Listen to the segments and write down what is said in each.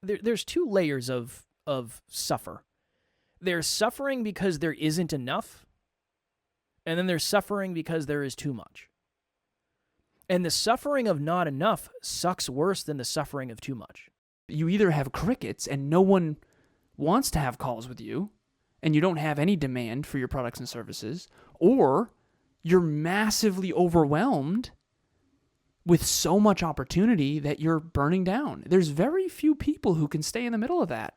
there's two layers of suffer. There's suffering because there isn't enough, and then there's suffering because there is too much. And the suffering of not enough sucks worse than the suffering of too much. You either have crickets and no one wants to have calls with you, and you don't have any demand for your products and services, or you're massively overwhelmed with so much opportunity that you're burning down. There's very few people who can stay in the middle of that.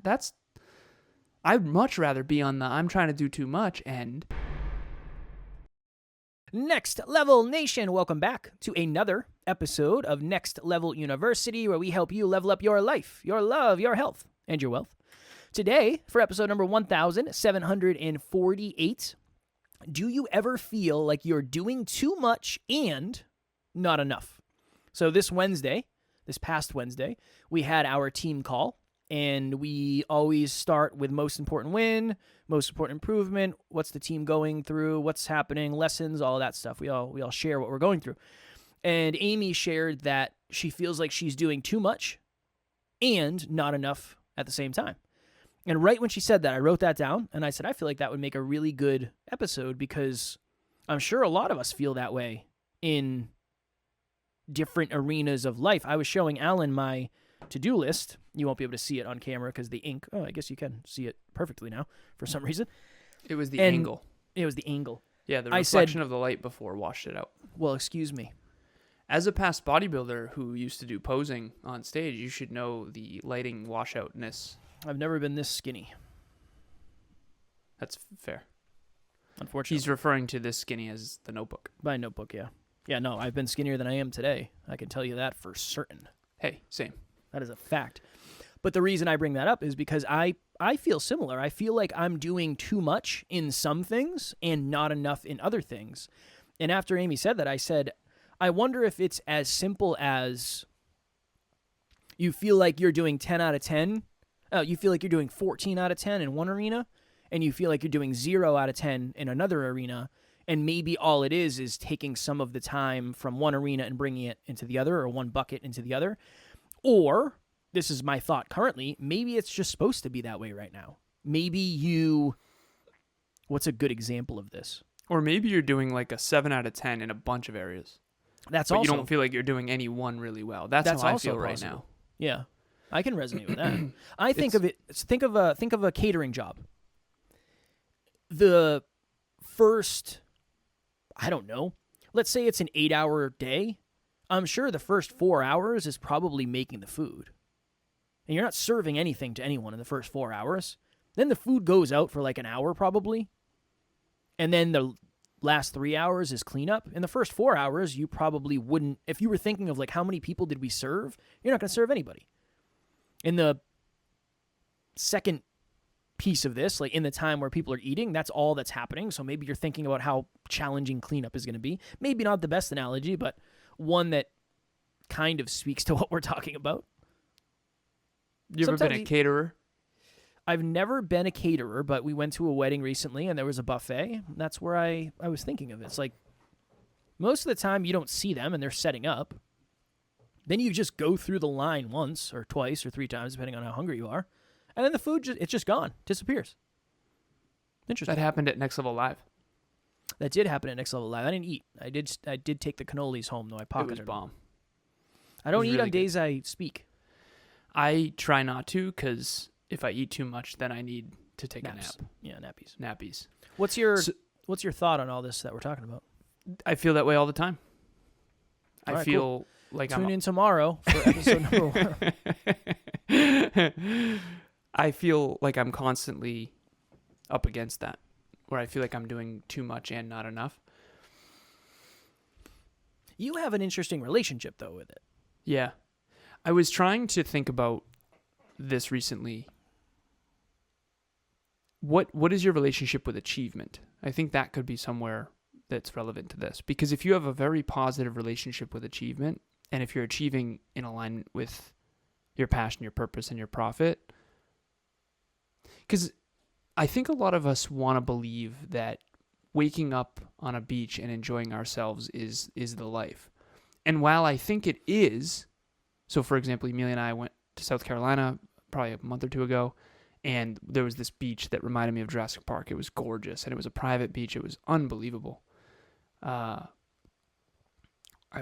I'd much rather be on the I'm trying to do too much end. Next Level Nation, welcome back to another episode of Next Level University, where we help you level up your life, your love, your health, and your wealth. Today, for episode number 1748, do you ever feel like you're doing too much and not enough? So this past Wednesday, we had our team call, and we always start with most important win, most important improvement, what's the team going through, what's happening, lessons, all of that stuff. We all share what we're going through. And Amy shared that she feels like she's doing too much and not enough at the same time. And right when she said that, I wrote that down, and I said, I feel like that would make a really good episode, because I'm sure a lot of us feel that way in different arenas of life. I was showing Alan my to-do list. You won't be able to see it on camera because the ink. Oh, I guess you can see it perfectly now for some reason. It was the angle. It was the angle. Yeah, the reflection of the light before washed it out. Well, excuse me. As a past bodybuilder who used to do posing on stage, you should know the lighting washoutness. I've never been this skinny. That's fair. Unfortunately. He's referring to this skinny as the Notebook. By Notebook, yeah. Yeah, no, I've been skinnier than I am today. I can tell you that for certain. Hey, same. That is a fact. But the reason I bring that up is because I feel similar. I feel like I'm doing too much in some things and not enough in other things. And after Amy said that, I said, I wonder if it's as simple as you feel like you're doing 10 out of 10. You feel like you're doing 14 out of 10 in one arena, and you feel like you're doing 0 out of 10 in another arena. And maybe all it is taking some of the time from one arena and bringing it into the other, or one bucket into the other. Or, this is my thought currently, maybe it's just supposed to be that way right now. What's a good example of this? Or maybe you're doing like a 7 out of 10 in a bunch of areas. But you don't feel like you're doing any one really well. That's how I feel right now. Yeah, I can resonate with that. I think of a catering job. The first, I don't know, let's say it's an 8-hour day. I'm sure the first 4 hours is probably making the food. And you're not serving anything to anyone in the first 4 hours. Then the food goes out for like an hour probably. And then the last 3 hours is cleanup. In the first 4 hours, you probably wouldn't, if you were thinking of like how many people did we serve, you're not going to serve anybody. In the second piece of this, like in the time where people are eating, that's all that's happening. So maybe you're thinking about how challenging cleanup is going to be. Maybe not the best analogy, but one that kind of speaks to what we're talking about. You ever been a caterer? I've never been a caterer, but we went to a wedding recently and there was a buffet. That's where I was thinking of it. It's like most of the time you don't see them and they're setting up. Then you just go through the line once or twice or 3 times, depending on how hungry you are. And then the food, it's just gone, disappears. Interesting. That happened at Next Level Live. That did happen at Next Level Live. I didn't eat. I did take the cannolis home, though. I pocketed them. It was bomb. I don't eat on days I speak. I try not to, because if I eat too much, then I need to take a nap. Yeah, Nappies. What's your thought on all this that we're talking about? I feel that way all the time. All I feel like Tune in tomorrow for episode number 1. I feel like I'm constantly up against that, where I feel like I'm doing too much and not enough. You have an interesting relationship, though, with it. Yeah. I was trying to think about this recently. What is your relationship with achievement? I think that could be somewhere that's relevant to this. Because if you have a very positive relationship with achievement, and if you're achieving in alignment with your passion, your purpose, and your profit, because I think a lot of us want to believe that waking up on a beach and enjoying ourselves is the life. And while I think it is, so for example, Amelia and I went to South Carolina probably a month or two ago, and there was this beach that reminded me of Jurassic Park. It was gorgeous, and it was a private beach. It was unbelievable. I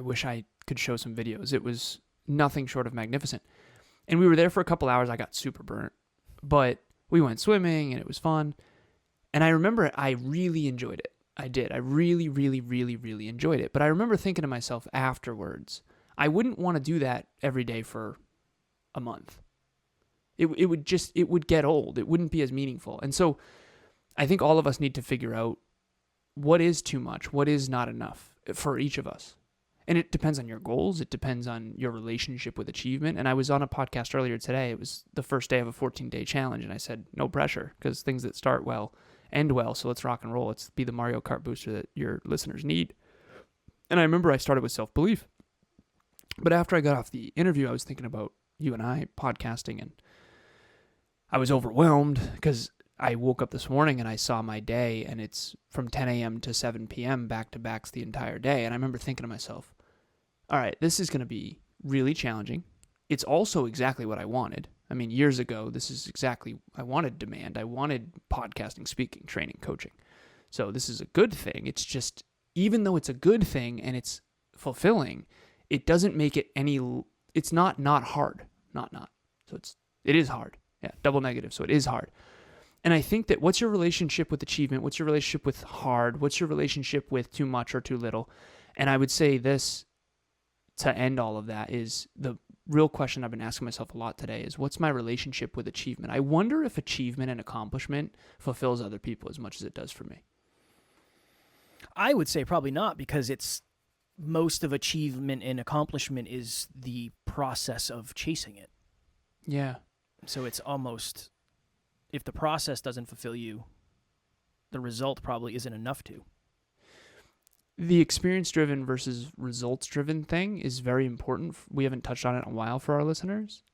wish I could show some videos. It was nothing short of magnificent. And we were there for a couple hours. I got super burnt, but we went swimming, and it was fun. And I remember I really enjoyed it. I did. I really, really, really, really enjoyed it. But I remember thinking to myself afterwards, I wouldn't want to do that every day for a month. It would get old. It wouldn't be as meaningful. And so I think all of us need to figure out what is too much, what is not enough for each of us. And it depends on your goals. It depends on your relationship with achievement. And I was on a podcast earlier today. It was the first day of a 14-day challenge. And I said, no pressure, because things that start well end well. So let's rock and roll. Let's be the Mario Kart booster that your listeners need. And I remember I started with self-belief. But after I got off the interview, I was thinking about you and I podcasting, and I was overwhelmed because I woke up this morning and I saw my day, and it's from 10 a.m. to 7 p.m. back-to-backs the entire day. And I remember thinking to myself, all right, this is going to be really challenging. It's also exactly what I wanted. I mean, years ago, this is exactly, I wanted demand. I wanted podcasting, speaking, training, coaching. So this is a good thing. It's just, even though it's a good thing and it's fulfilling, it doesn't make it any, it's not hard. Not. So it is hard. Yeah, double negative. So it is hard. And I think that what's your relationship with achievement? What's your relationship with hard? What's your relationship with too much or too little? And I would say this to end all of that is the real question I've been asking myself a lot today is, what's my relationship with achievement? I wonder if achievement and accomplishment fulfills other people as much as it does for me. I would say probably not, because it's most of achievement and accomplishment is the process of chasing it. Yeah. So it's almost, if the process doesn't fulfill you, the result probably isn't enough to. The experience-driven versus results-driven thing is very important. We haven't touched on it in a while for our listeners.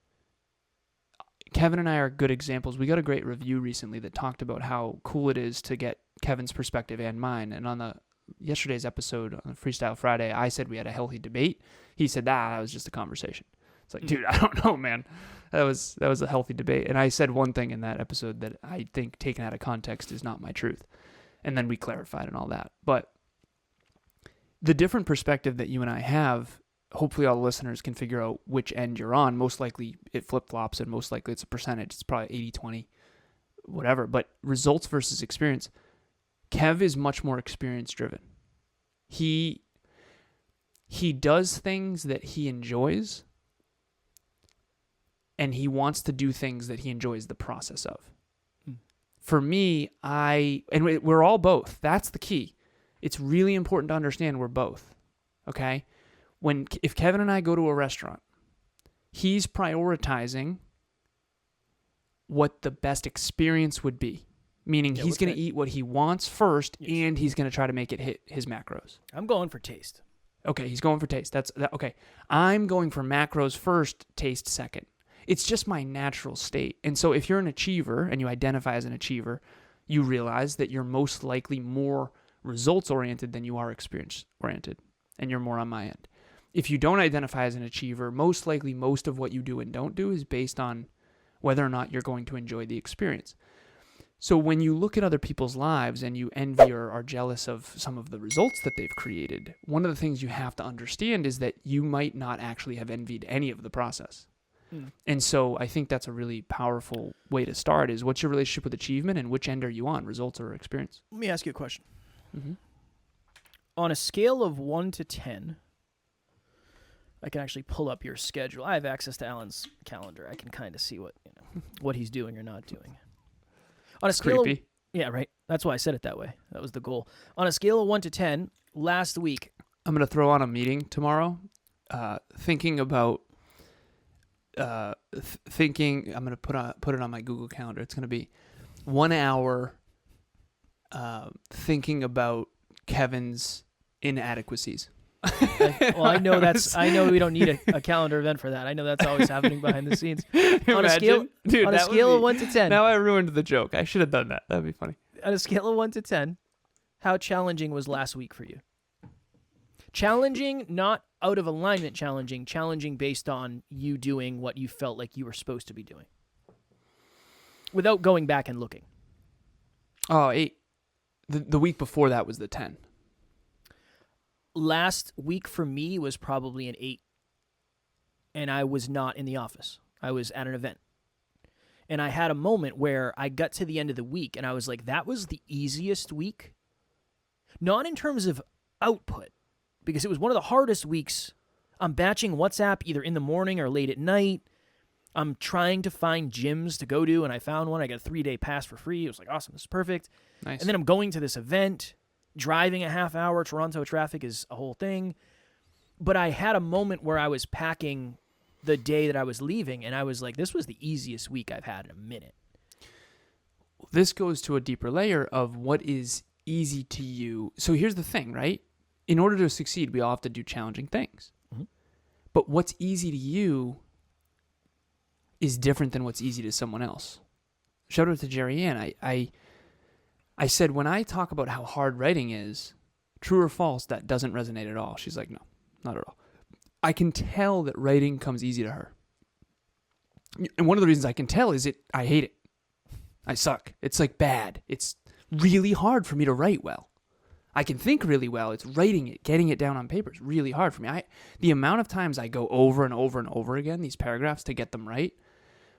Kevin and I are good examples. We got a great review recently that talked about how cool it is to get Kevin's perspective and mine. And on yesterday's episode on Freestyle Friday, I said we had a healthy debate. He said, that was just a conversation. It's like, dude, I don't know, man. That was a healthy debate. And I said one thing in that episode that I think taken out of context is not my truth. And then we clarified and all that. But the different perspective that you and I have, hopefully all the listeners can figure out which end you're on. Most likely it flip-flops, and most likely it's a percentage. It's probably 80-20, whatever. But results versus experience. Kev is much more experience-driven. He does things that he enjoys, and he wants to do things that he enjoys the process of. For me, and we're all both. That's the key. It's really important to understand we're both, okay? If Kevin and I go to a restaurant, he's prioritizing what the best experience would be, meaning he's going to eat what he wants first, yes, and he's going to try to make it hit his macros. I'm going for taste. Okay, he's going for taste. Okay. I'm going for macros first, taste second. It's just my natural state. And so if you're an achiever and you identify as an achiever, you realize that you're most likely more results-oriented than you are experience-oriented, and you're more on my end. If you don't identify as an achiever, most likely most of what you do and don't do is based on whether or not you're going to enjoy the experience. So when you look at other people's lives and you envy or are jealous of some of the results that they've created, one of the things you have to understand is that you might not actually have envied any of the process. And so I think that's a really powerful way to start is, what's your relationship with achievement and which end are you on, results or experience? Let me ask you a question. Mm-hmm. On a scale of 1 to 10, I can actually pull up your schedule. I have access to Alan's calendar. I can kind of see what he's doing or not doing. On a scale creepy. Yeah, right. That's why I said it that way. That was the goal. On a scale of 1 to 10, last week. I'm going to throw on a meeting tomorrow, thinking about I'm going to put it on my Google Calendar. It's going to be 1 hour thinking about Kevin's inadequacies. I know we don't need a calendar event for that. I know that's always happening behind the scenes. On a scale of 1 to 10. Now I ruined the joke. I should have done that. That'd be funny. On a scale of 1 to 10, how challenging was last week for you? Challenging, not out of alignment challenging based on you doing what you felt like you were supposed to be doing. without going back and looking. Oh, 8. The week before that was the 10. Last week for me was probably an 8. And I was not in the office. I was at an event. And I had a moment where I got to the end of the week and I was like, that was the easiest week. Not in terms of output, because it was one of the hardest weeks. I'm batching WhatsApp either in the morning or late at night. I'm trying to find gyms to go to, and I found one. I got a 3-day pass for free. It was like, awesome, this is perfect. Nice. And then I'm going to this event, driving a half hour. Toronto traffic is a whole thing. But I had a moment where I was packing the day that I was leaving, and I was like, this was the easiest week I've had in a minute. This goes to a deeper layer of what is easy to you. So here's the thing, right? In order to succeed, we all have to do challenging things. Mm-hmm. But what's easy to you is different than what's easy to someone else. Shout out to Jerry Ann. I said, when I talk about how hard writing is, true or false, that doesn't resonate at all. She's like, no, not at all. I can tell that writing comes easy to her. And one of the reasons I can tell is I hate it. I suck. It's like bad. It's really hard for me to write well. I can think really well. It's writing it, getting it down on paper is really hard for me. The amount of times I go over and over and over again these paragraphs to get them right.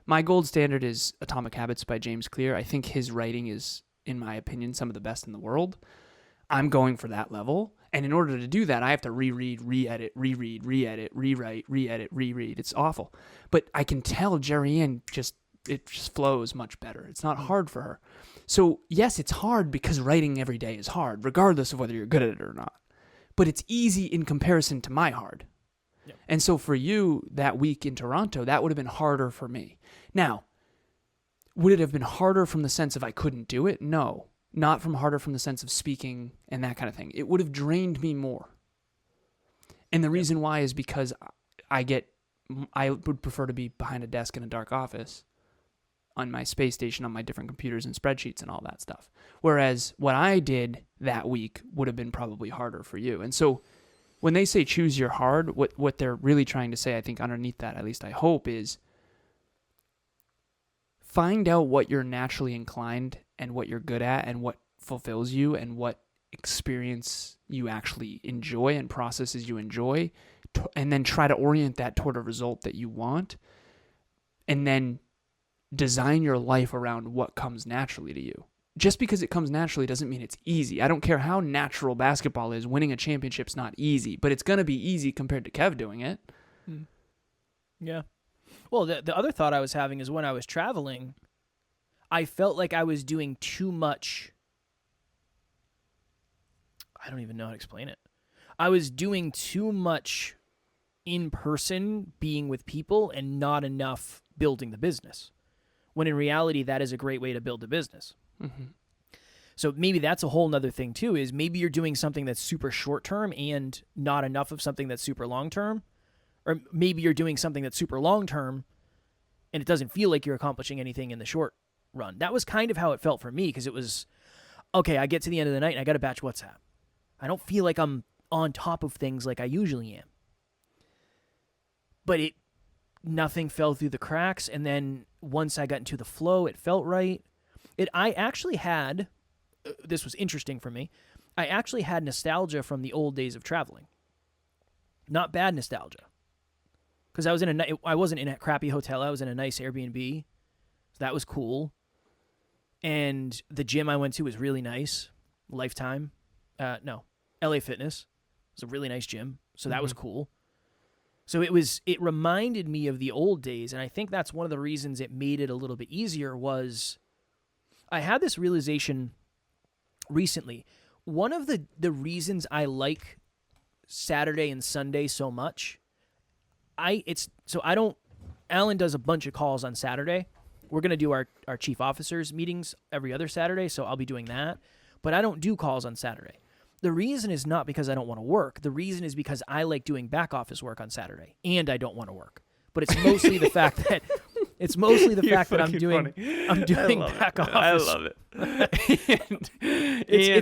My gold standard is Atomic Habits by James Clear. I think his writing is, in my opinion, some of the best in the world. I'm going for that level. And in order to do that, I have to reread, re-edit, reread, re-edit, rewrite, re-edit, reread. It's awful. But I can tell Jerry Ann it just flows much better. It's not hard for her. So yes, it's hard because writing every day is hard, regardless of whether you're good at it or not. But it's easy in comparison to my hard. Yep. And so for you, that week in Toronto, that would have been harder for me. Now, would it have been harder from the sense of I couldn't do it? No. Not harder from the sense of speaking and that kind of thing. It would have drained me more. And the reason why is because I would prefer to be behind a desk in a dark office on my space station, on my different computers and spreadsheets and all that stuff. Whereas what I did that week would have been probably harder for you. And so when they say choose your hard, what they're really trying to say, I think underneath that, at least I hope, is find out what you're naturally inclined and what you're good at and what fulfills you and what experience you actually enjoy and processes you enjoy, and then try to orient that toward a result that you want, and then design your life around what comes naturally to you. Just because it comes naturally doesn't mean it's easy. I don't care how natural basketball is. Winning a championship's not easy, but it's going to be easy compared to Kev doing it. Yeah. Well, the other thought I was having is when I was traveling, I felt like I was doing too much. I don't even know how to explain it. I was doing too much in person, being with people, and not enough building the business. When in reality, that is a great way to build a business. Mm-hmm. So maybe that's a whole nother thing too, is maybe you're doing something that's super short term and not enough of something that's super long term. Or maybe you're doing something that's super long term and it doesn't feel like you're accomplishing anything in the short run. That was kind of how it felt for me, because it was, okay, I get to the end of the night and I got to batch WhatsApp. I don't feel like I'm on top of things like I usually am. But nothing fell through the cracks, and then once I got into the flow, it felt right. I actually had, this was interesting for me, I actually had nostalgia from the old days of traveling. Not bad nostalgia. Because I wasn't in a crappy hotel, I was in a nice Airbnb. So that was cool. And the gym I went to was really nice. Lifetime. LA Fitness. It was a really nice gym. So that was cool. So it reminded me of the old days, and I think that's one of the reasons it made it a little bit easier. Was I had this realization recently. One of the reasons I like Saturday and Sunday so much, Alan does a bunch of calls on Saturday. We're going to do our chief officers meetings every other Saturday, so I'll be doing that. But I don't do calls on Saturday. The reason is not because I don't want to work. The reason is because I like doing back office work on Saturday, and I don't want to work. But it's mostly the fact that I'm doing back office. I love it.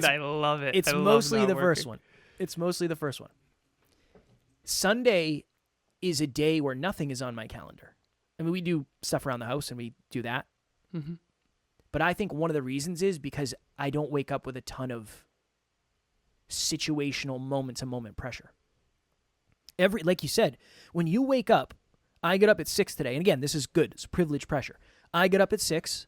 I love it. It's mostly the first one. It's mostly the first one. Sunday is a day where nothing is on my calendar. I mean, we do stuff around the house and we do that. Mm-hmm. But I think one of the reasons is because I don't wake up with a ton of situational moment-to-moment pressure. Like you said, when you wake up, I get up at 6 today. And again, this is good. It's privilege pressure. I get up at 6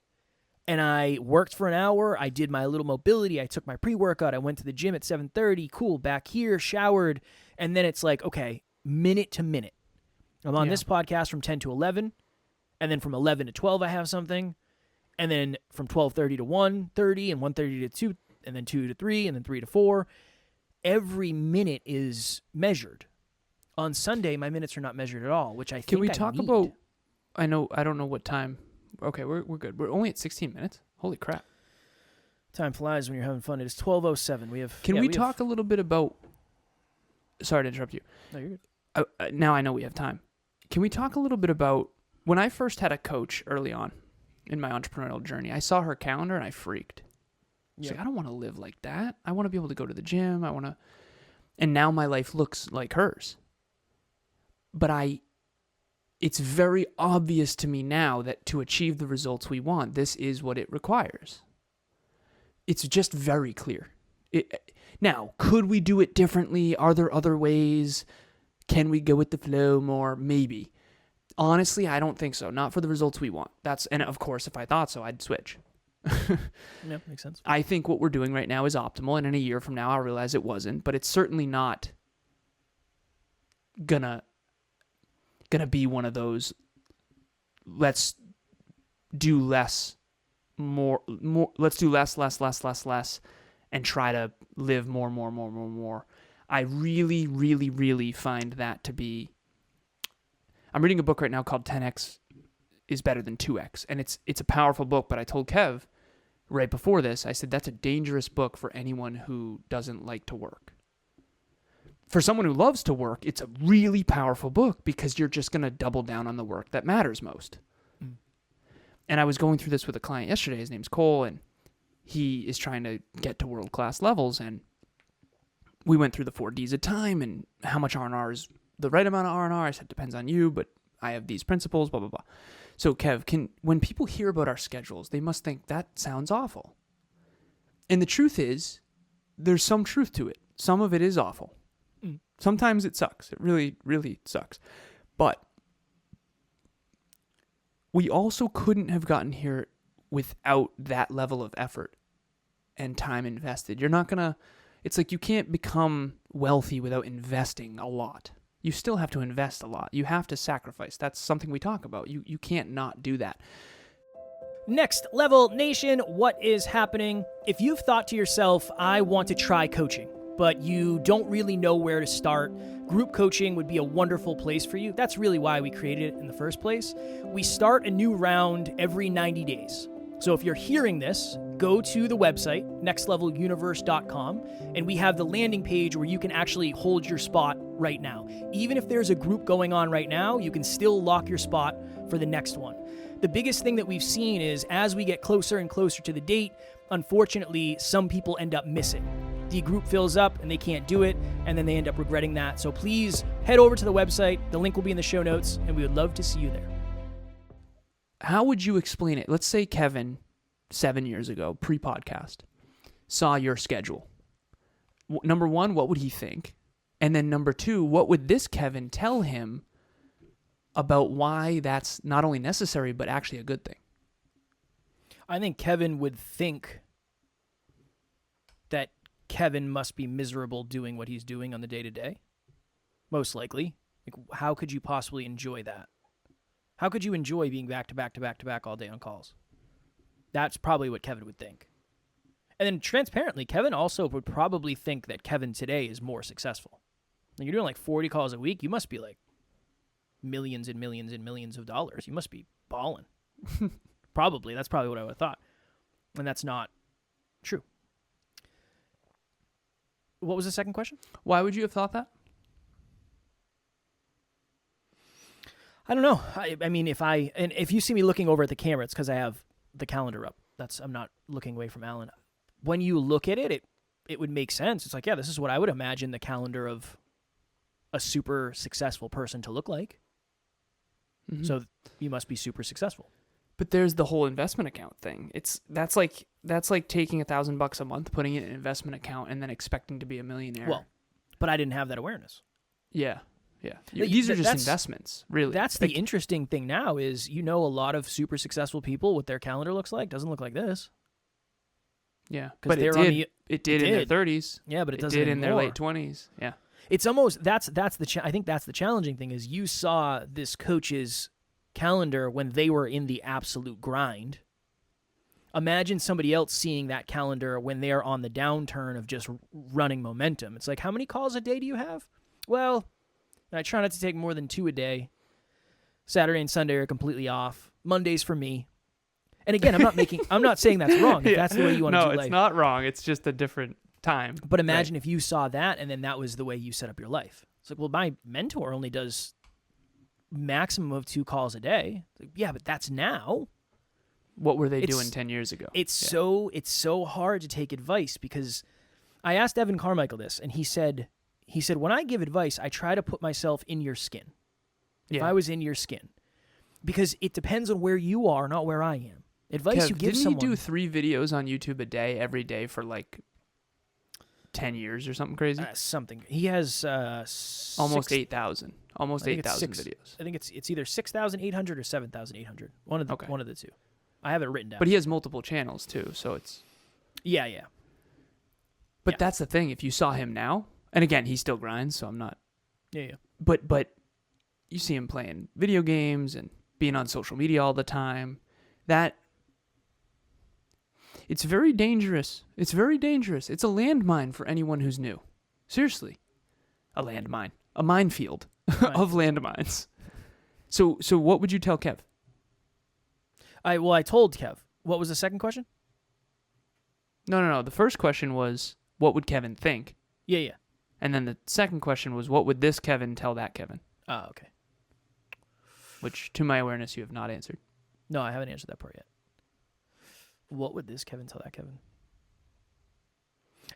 and I worked for an hour. I did my little mobility. I took my pre-workout. I went to the gym at 7:30. Cool. Back here, showered. And then it's like, okay, minute to minute. I'm on this podcast from 10 to 11. And then from 11 to 12, I have something. And then from 12:30 to 1:30 and 1:30 to 2 and then 2 to 3 and then 3 to 4. Every minute is measured. On Sunday, my minutes are not measured at all, which I think Can we I talk need. about, I don't know what time. Okay, we're good. We're only at 16 minutes. Holy crap. Time flies when you're having fun. It is 12:07. Can we talk a little bit about, sorry to interrupt you. No, you're good. Now I know we have time. Can we talk a little bit about, when I first had a coach early on in my entrepreneurial journey, I saw her calendar and I freaked. It's like, I don't want to live like that. I want to be able to go to the gym. And now my life looks like hers. But it's very obvious to me now that to achieve the results we want, this is what it requires. It's just very clear. Now, could we do it differently? Are there other ways? Can we go with the flow more? Maybe. Honestly, I don't think so. Not for the results we want. And of course, if I thought so, I'd switch. Yeah, makes sense. I think what we're doing right now is optimal, and in a year from now, I'll realize it wasn't. But it's certainly not gonna be one of those, let's do less, more, let's do less, and try to live more. I really, really, really find that to be, I'm reading a book right now called 10X is Better Than 2X, and it's a powerful book, but I told Kev right before this, I said, that's a dangerous book for anyone who doesn't like to work. For someone who loves to work, it's a really powerful book because you're just going to double down on the work that matters most. Mm. And I was going through this with a client yesterday. His name's Cole, and he is trying to get to world-class levels. And we went through the 4 Ds of time and how much R&R is the right amount of R&R. I said, depends on you, but I have these principles, blah, blah, blah. So, Kev, when people hear about our schedules, they must think that sounds awful. And the truth is, there's some truth to it. Some of it is awful. Sometimes it sucks. It really, really sucks. But we also couldn't have gotten here without that level of effort and time invested. It's like you can't become wealthy without investing a lot. You still have to invest a lot. You have to sacrifice. That's something we talk about. You can't not do that. Next Level Nation, what is happening? If you've thought to yourself, I want to try coaching, but you don't really know where to start, group coaching would be a wonderful place for you. That's really why we created it in the first place. We start a new round every 90 days. So if you're hearing this, go to the website, nextleveluniverse.com, and we have the landing page where you can actually hold your spot right now. Even if there's a group going on right now, you can still lock your spot for the next one. The biggest thing that we've seen is as we get closer and closer to the date, unfortunately, some people end up missing. The group fills up and they can't do it, and then they end up regretting that. So please head over to the website. The link will be in the show notes, and we would love to see you there. How would you explain it? Let's say Kevin, 7 years ago, pre-podcast, saw your schedule. Number one, what would he think? And then number two, what would this Kevin tell him about why that's not only necessary, but actually a good thing? I think Kevin would think that Kevin must be miserable doing what he's doing on the day-to-day. Most likely. Like, how could you possibly enjoy that? How could you enjoy being back-to-back all day on calls? That's probably what Kevin would think. And then transparently, Kevin also would probably think that Kevin today is more successful. When you're doing like 40 calls a week, you must be like millions and millions and millions of dollars. You must be balling. Probably. That's probably what I would have thought. And that's not true. What was the second question? Why would you have thought that? I don't know. I mean, if you see me looking over at the camera, it's because I have the calendar up. I'm not looking away from Alan. When you look at it, it would make sense. It's like, yeah, this is what I would imagine the calendar of a super successful person to look like. Mm-hmm. So you must be super successful. But there's the whole investment account thing. That's like taking $1,000 a month, putting it in an investment account, and then expecting to be a millionaire. Well, but I didn't have that awareness. Yeah. These are just investments, really. That's the interesting thing now is, a lot of super successful people, what their calendar looks like doesn't look like this. Yeah, but it did in their 30s. Yeah, but it doesn't did in their anymore. late 20s. Yeah. It's almost I think that's the challenging thing is you saw this coach's calendar when they were in the absolute grind. Imagine somebody else seeing that calendar when they're on the downturn of just running momentum. It's like, how many calls a day do you have? Well, I try not to take more than 2 a day. Saturday and Sunday are completely off. Mondays for me. And again, I'm not saying that's wrong. If that's the way you want to do life. No, it's not wrong. It's just a different time. But imagine if you saw that and then that was the way you set up your life. It's like, well, my mentor only does maximum of 2 calls a day. It's like, yeah, but that's now. What were they doing 10 years ago? It's so hard to take advice because I asked Evan Carmichael this, and he said, when I give advice, I try to put myself in your skin. If I was in your skin. Because it depends on where you are, not where I am. Advice you give someone. Didn't he do 3 videos on YouTube a day, every day for like 10 years or something crazy? Something. He has almost 8,000. Almost 8,000 videos. I think it's either 6,800 or 7,800. One of the two. I have it written down. But he has multiple channels too, so it's... Yeah. But that's the thing. If you saw him now, and again, he still grinds, so I'm not... Yeah. But you see him playing video games and being on social media all the time. That... It's very dangerous. It's very dangerous. It's a landmine for anyone who's new. Seriously. A landmine. A minefield of landmines. So what would you tell Kev? I told Kev. What was the second question? No. The first question was, what would Kevin think? Yeah. And then the second question was, what would this Kevin tell that Kevin? Oh, okay. Which, to my awareness, you have not answered. No, I haven't answered that part yet. What would this Kevin tell that Kevin?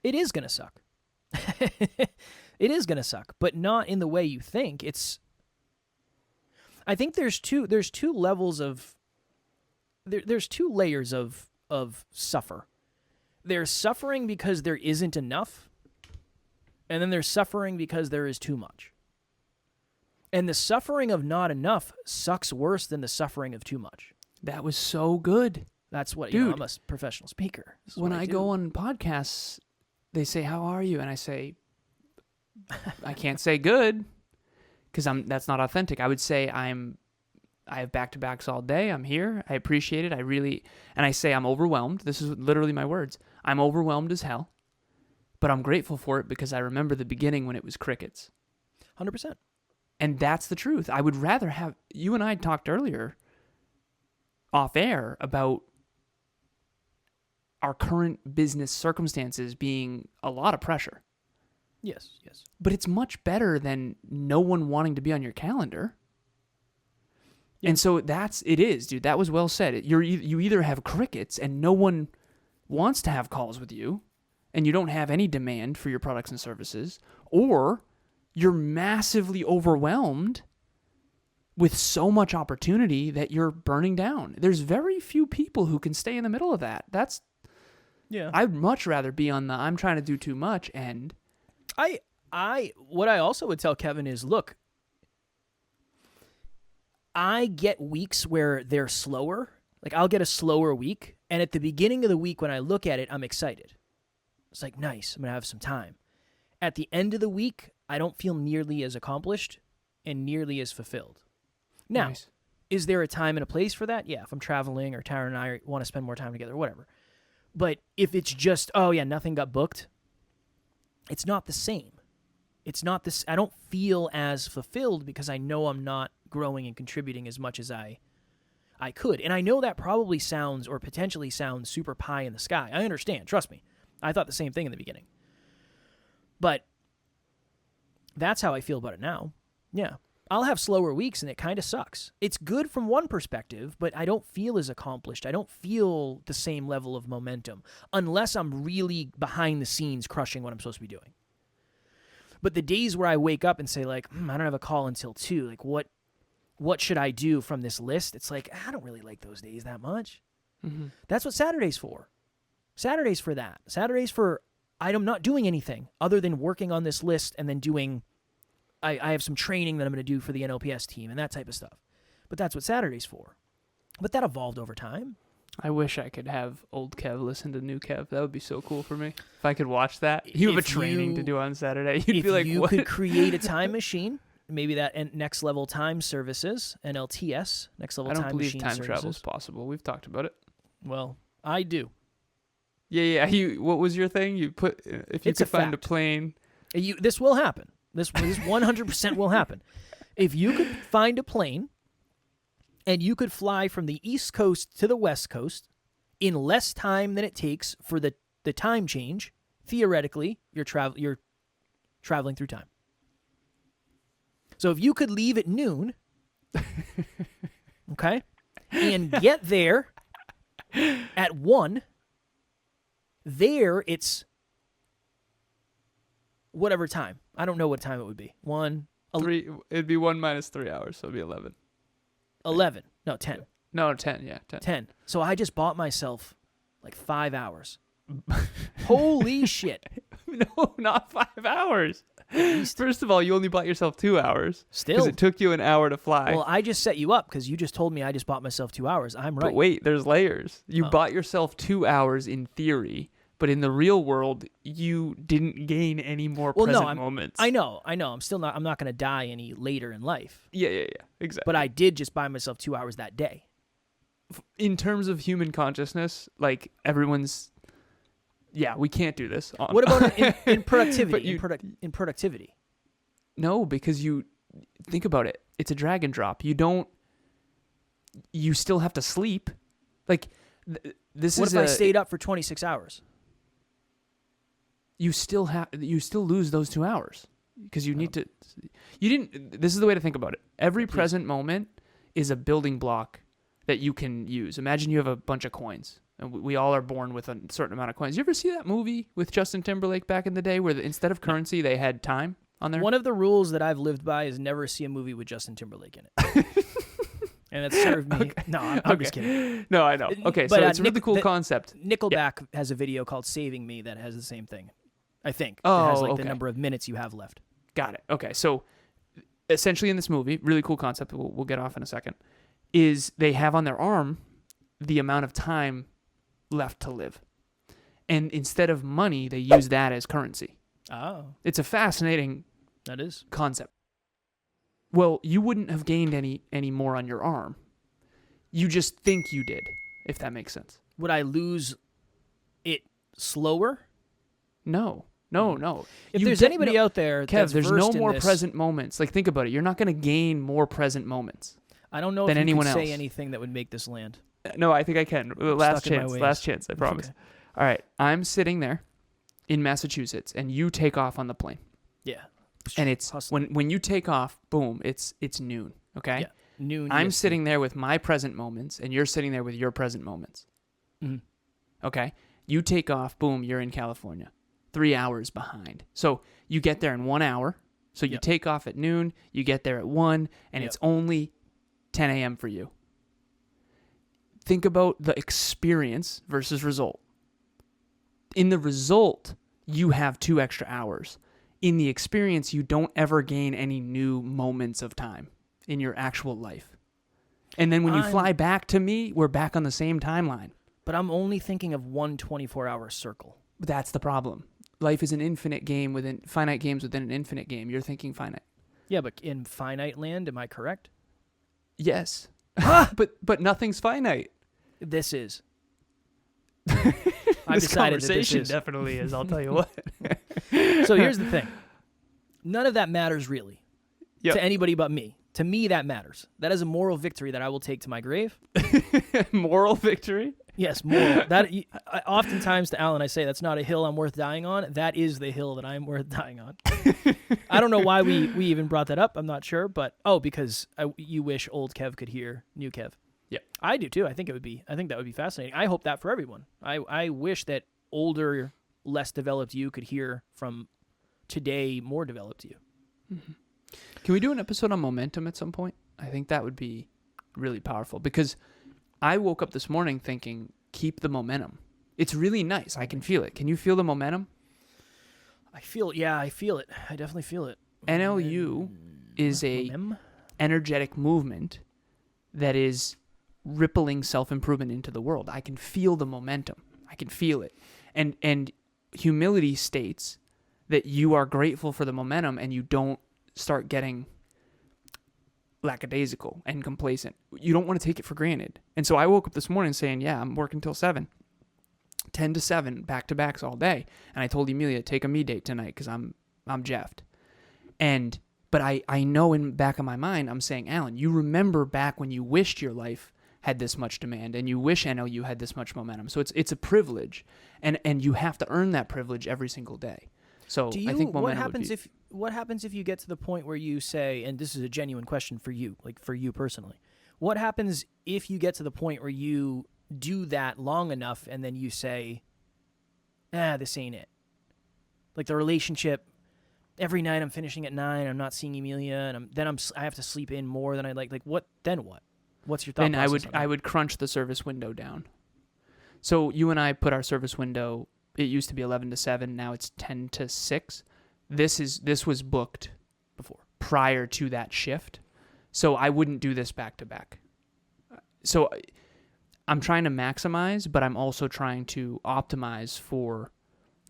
It is going to suck. It is going to suck, but not in the way you think. I think there's two levels of... There's 2 layers of suffer. There's suffering because there isn't enough, and then there's suffering because there is too much. And the suffering of not enough sucks worse than the suffering of too much. That was so good. That's what, Dude, I'm a professional speaker. When I go on podcasts, they say, how are you? And I say, I can't say good because that's not authentic. I would say I have back-to-backs all day. I'm here. I appreciate it. And I say I'm overwhelmed. This is literally my words. I'm overwhelmed as hell, but I'm grateful for it because I remember the beginning when it was crickets. 100%. And that's the truth. I would rather have... You and I talked earlier off air about our current business circumstances being a lot of pressure. Yes. But it's much better than no one wanting to be on your calendar. Yeah. And so it is, dude. That was well said. You either have crickets and no one wants to have calls with you, and you don't have any demand for your products and services, or you're massively overwhelmed with so much opportunity that you're burning down. There's very few people who can stay in the middle of that. I'd much rather be on the I'm trying to do too much end. What I also would tell Kevin is, look, I get weeks where they're slower. Like, I'll get a slower week, and at the beginning of the week when I look at it, I'm excited. It's like, nice, I'm going to have some time. At the end of the week, I don't feel nearly as accomplished and nearly as fulfilled. Now, Nice. Is there a time and a place for that? Yeah, if I'm traveling or Tara and I want to spend more time together, whatever. But if it's just, nothing got booked, it's not the same. It's not this. I don't feel as fulfilled because I know I'm not growing and contributing as much as I could. And I know that probably sounds or potentially sounds super pie in the sky. I understand. Trust me. I thought the same thing in the beginning. But that's how I feel about it now. Yeah. I'll have slower weeks and it kind of sucks. It's good from one perspective, but I don't feel as accomplished. I don't feel the same level of momentum unless I'm really behind the scenes crushing what I'm supposed to be doing. But the days where I wake up and say, like, I don't have a call until 2, like, what what should I do from this list? It's like, I don't really like those days that much. Mm-hmm. That's what Saturday's for. Saturday's for that. Saturday's for I'm not doing anything other than working on this list and then doing, I have some training that I'm going to do for the NLPS team and that type of stuff. But that's what Saturday's for. But that evolved over time. I wish I could have old Kev listen to new Kev. That would be so cool for me. If I could watch that. You have a training to do on Saturday. You'd be like, if you what? could create a time machine, maybe that Next Level Time Services, NLTS, Next Level Time Machine Services. I don't believe time travel is possible. We've talked about it. Well, I do. Yeah. What was your thing? You put if you could find a plane. This will happen. This 100% will happen. If you could find a plane and you could fly from the East Coast to the West Coast in less time than it takes for the time change, theoretically, you're traveling through time. So if you could leave at noon, okay, and get there at 1, there it's whatever time. I don't know what time it would be. 3. It'd be 1 minus 3 hours, so it'd be 11. 11. No, 10. No, 10. Yeah, 10. 10. So I just bought myself like 5 hours. Holy shit. No, not 5 hours. First of all, you only bought yourself 2 hours. Still. Because it took you an hour to fly. Well, I just set you up because you just told me I just bought myself 2 hours. I'm right. But wait, there's layers. You bought yourself 2 hours in theory, but in the real world, you didn't gain any more present moments. I know. I'm not going to die any later in life. Yeah, exactly. But I did just buy myself 2 hours that day. In terms of human consciousness, like everyone's, we can't do this. What about in productivity? In productivity? No, because you think about it. It's a drag and drop. You still have to sleep. Like this What is if I stayed up for 26 hours? You still lose those 2 hours because you didn't. This is the way to think about it. Every present moment is a building block that you can use. Imagine you have a bunch of coins. And we all are born with a certain amount of coins. You ever see that movie with Justin Timberlake back in the day where instead of currency, they had time on there? One of the rules that I've lived by is never see a movie with Justin Timberlake in it. And it served me. Okay. No, I'm just kidding. No, I know. Okay, so it's a really cool concept. Nickelback has a video called Saving Me that has the same thing, I think. Oh, it has the number of minutes you have left. Got it. Okay, so essentially in this movie, really cool concept, we'll get off in a second, is they have on their arm the amount of time left to live. And instead of money, they use that as currency. Oh. It's a fascinating concept. Well, you wouldn't have gained any more on your arm. You just think you did, if that makes sense. Would I lose it slower? No. If there's anybody out there Kev, there's no more this, present moments. Like, think about it. You're not going to gain more present moments. I don't know than if you anyone can else. say anything that would make this land. No, I think I can. Last chance, I promise. Okay. All right, I'm sitting there in Massachusetts, and you take off on the plane. Yeah. And it's when you take off, boom, it's noon, okay? Yeah, noon. I'm sitting there with my present moments, and you're sitting there with your present moments. Mm-hmm. Okay? You take off, boom, you're in California. 3 hours behind. So you get there in 1 hour. So you take off at noon, you get there at 1, and it's only 10 a.m. for you. Think about the experience versus result. In the result, you have 2 extra hours. In the experience, you don't ever gain any new moments of time in your actual life. And then when you fly back to me, we're back on the same timeline. But I'm only thinking of one 24-hour circle. That's the problem. Life is an infinite game within finite games within an infinite game. You're thinking finite. Yeah, but in finite land, am I correct? Yes. but nothing's finite. This is. I've decided that this is. Definitely is, I'll tell you what. So here's the thing. None of that matters really to anybody but me. To me, that matters. That is a moral victory that I will take to my grave. Moral victory? Yes, moral. Oftentimes to Alan, I say that's not a hill I'm worth dying on. That is the hill that I'm worth dying on. I don't know why we even brought that up. I'm not sure, but because you wish old Kev could hear new Kev. Yeah, I do too. I think that would be fascinating. I hope that for everyone. I wish that older, less developed you could hear from today more developed you. Mm-hmm. Can we do an episode on momentum at some point? I think that would be really powerful, because I woke up this morning thinking, keep the momentum. It's really nice. I can feel it. Can you feel the momentum? I feel it. I definitely feel it. NLU is a energetic movement that is rippling self-improvement into the world. I can feel the momentum. I can feel it. And humility states that you are grateful for the momentum and you don't start getting lackadaisical and complacent. You don't want to take it for granted. And so I woke up this morning saying, yeah, I'm working till 7. 10 to 7, back-to-backs all day. And I told Emilia, take a me date tonight because I'm jeffed. But I know in back of my mind, I'm saying, Alan, you remember back when you wished your life had this much demand and you wish NLU had this much momentum. So it's a privilege, and you have to earn that privilege every single day. So I think momentum what happens if you get to the point where you say, and this is a genuine question for you, like for you personally, what happens if you get to the point where you do that long enough and then you say, this ain't it? Like the relationship, every night I'm finishing at 9, I'm not seeing Emilia, and I have to sleep in more than I like. Like what? Then what? What's your thought? Then I would crunch the service window down. So you and I put our service window. It used to be 11 to 7. Now it's 10 to 6. This was booked before, prior to that shift. So I wouldn't do this back to back. So I'm trying to maximize, but I'm also trying to optimize for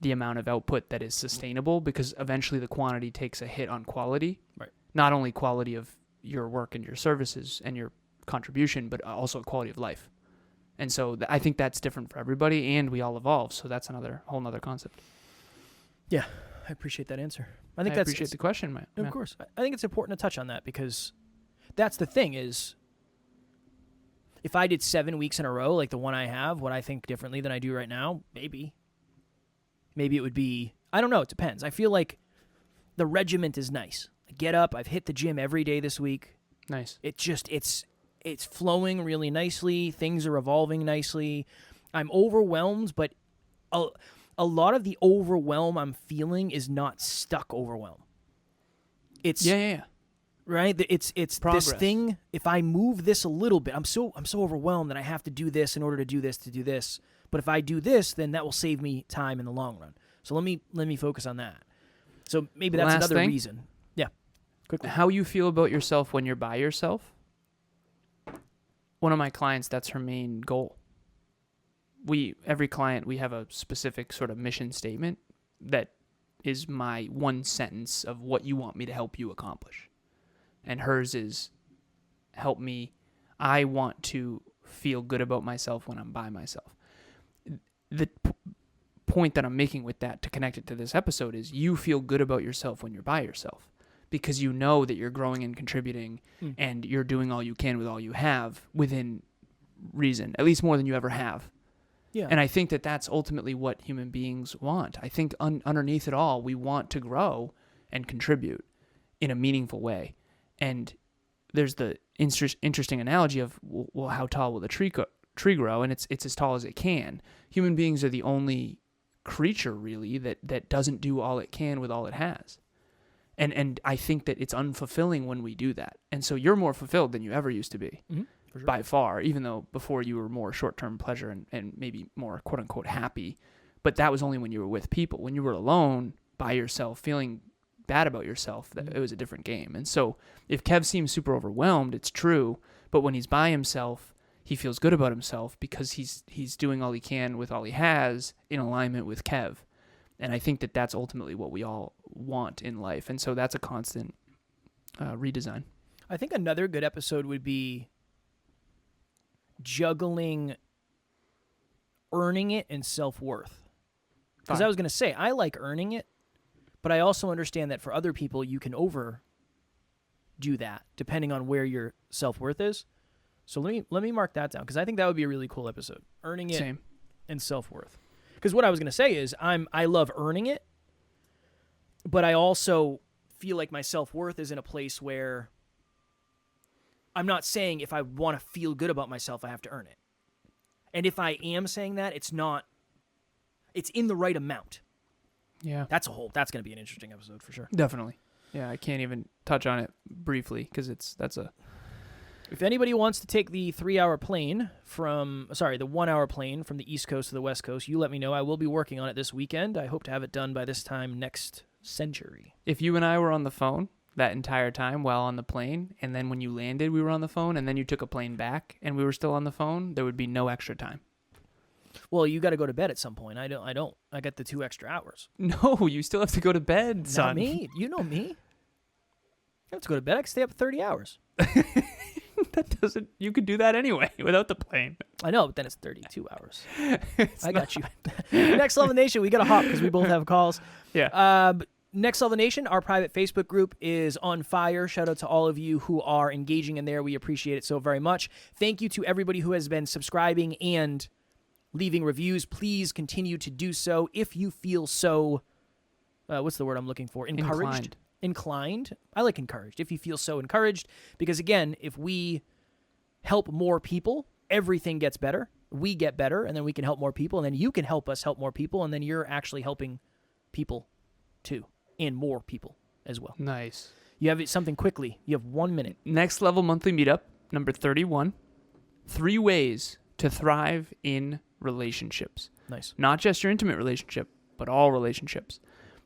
the amount of output that is sustainable, because eventually the quantity takes a hit on quality. Right. Not only quality of your work and your services and your contribution, but also quality of life. And so I think that's different for everybody, and we all evolve. So that's whole nother concept. Yeah, I appreciate that answer. I appreciate the question, man. Of course. I think it's important to touch on that, because that's the thing is, if I did 7 weeks in a row, like the one I have, would I think differently than I do right now? Maybe. Maybe it would be, I don't know. It depends. I feel like the regiment is nice. I get up. I've hit the gym every day this week. Nice. It's flowing really nicely. Things are evolving nicely. I'm overwhelmed, but a lot of the overwhelm I'm feeling is not stuck overwhelm. It's yeah. Right? It's progress. This thing, if I move this a little bit, I'm so overwhelmed that I have to do this in order to do this. But if I do this, then that will save me time in the long run. So let me focus on that. So maybe that's another reason. Yeah. Quickly. How you feel about yourself when you're by yourself? One of my clients, that's her main goal. Every client, we have a specific sort of mission statement that is my one sentence of what you want me to help you accomplish. And hers is, help me. I want to feel good about myself when I'm by myself. The point that I'm making with that, to connect it to this episode, is you feel good about yourself when you're by yourself, because you know that you're growing and contributing and you're doing all you can with all you have within reason, at least more than you ever have. Yeah. And I think that that's ultimately what human beings want. I think underneath it all, we want to grow and contribute in a meaningful way. And there's the interesting analogy of, well, how tall will the tree grow? And it's as tall as it can. Human beings are the only creature, really, that doesn't do all it can with all it has. And I think that it's unfulfilling when we do that. And so you're more fulfilled than you ever used to be, for sure. by far, even though before you were more short-term pleasure and maybe more quote-unquote happy. But that was only when you were with people. When you were alone, by yourself, feeling bad about yourself, that it was a different game. And so if Kev seems super overwhelmed, it's true. But when he's by himself, he feels good about himself because he's doing all he can with all he has in alignment with Kev. And I think that that's ultimately what we all want in life. And so that's a constant redesign. I think another good episode would be juggling earning it and self-worth. Because I was going to say, I like earning it, but I also understand that for other people, you can overdo that depending on where your self-worth is. So let me mark that down, because I think that would be a really cool episode. Earning it and self-worth. Because what I was going to say is I love earning it, but I also feel like my self-worth is in a place where I'm not saying if I want to feel good about myself, I have to earn it. And if I am saying that, it's in the right amount. Yeah. That's going to be an interesting episode for sure. Definitely. Yeah, I can't even touch on it briefly because that's a If anybody wants to take the 3-hour plane the 1-hour plane from the East Coast to the West Coast, you let me know. I will be working on it this weekend. I hope to have it done by this time next century. If you and I were on the phone that entire time while on the plane, and then when you landed, we were on the phone, and then you took a plane back and we were still on the phone, there would be no extra time. Well, you got to go to bed at some point. I don't. I got the 2 extra hours. No, you still have to go to bed, son. Not me. You know me. I have to go to bed. I can stay up 30 hours. That doesn't. You could do that anyway without the plane. I know, but then it's 32 hours. I got you. Next Level Nation, we got to hop because we both have calls. Yeah. Next Level Nation, our private Facebook group is on fire. Shout out to all of you who are engaging in there. We appreciate it so very much. Thank you to everybody who has been subscribing and leaving reviews. Please continue to do so if you feel so, what's the word I'm looking for? Encouraged? Inclined. I like encouraged. If you feel so encouraged, because again, if we help more people, everything gets better. We get better, and then we can help more people, and then you can help us help more people, and then you're actually helping people too, and more people as well. Nice. You have something quickly. You have 1 minute. Next Level Monthly Meetup, number 31. 3 ways to thrive in relationships. Nice. Not just your intimate relationship, but all relationships.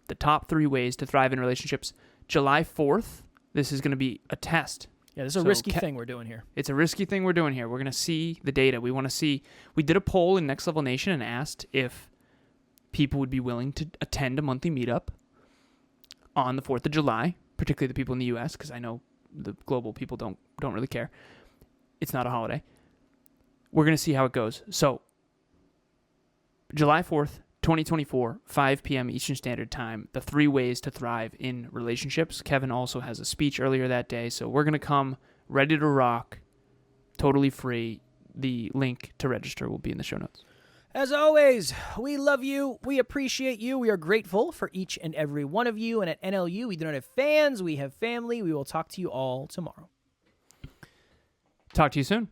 The top 3 ways to thrive in relationships. July 4th, this is going to be a test. Yeah, this is a risky thing we're doing here. It's a risky thing we're doing here. We're going to see the data. We want to see. We did a poll in Next Level Nation and asked if people would be willing to attend a monthly meetup on the 4th of July, particularly the people in the U.S., because I know the global people don't really care. It's not a holiday. We're going to see how it goes. So, July 4th, 2024, 5 p.m. Eastern Standard Time, the 3 ways to thrive in relationships. Kevin also has a speech earlier that day, so we're going to come ready to rock, totally free. The link to register will be in the show notes. As always, we love you. We appreciate you. We are grateful for each and every one of you. And at NLU, we do not have fans. We have family. We will talk to you all tomorrow. Talk to you soon.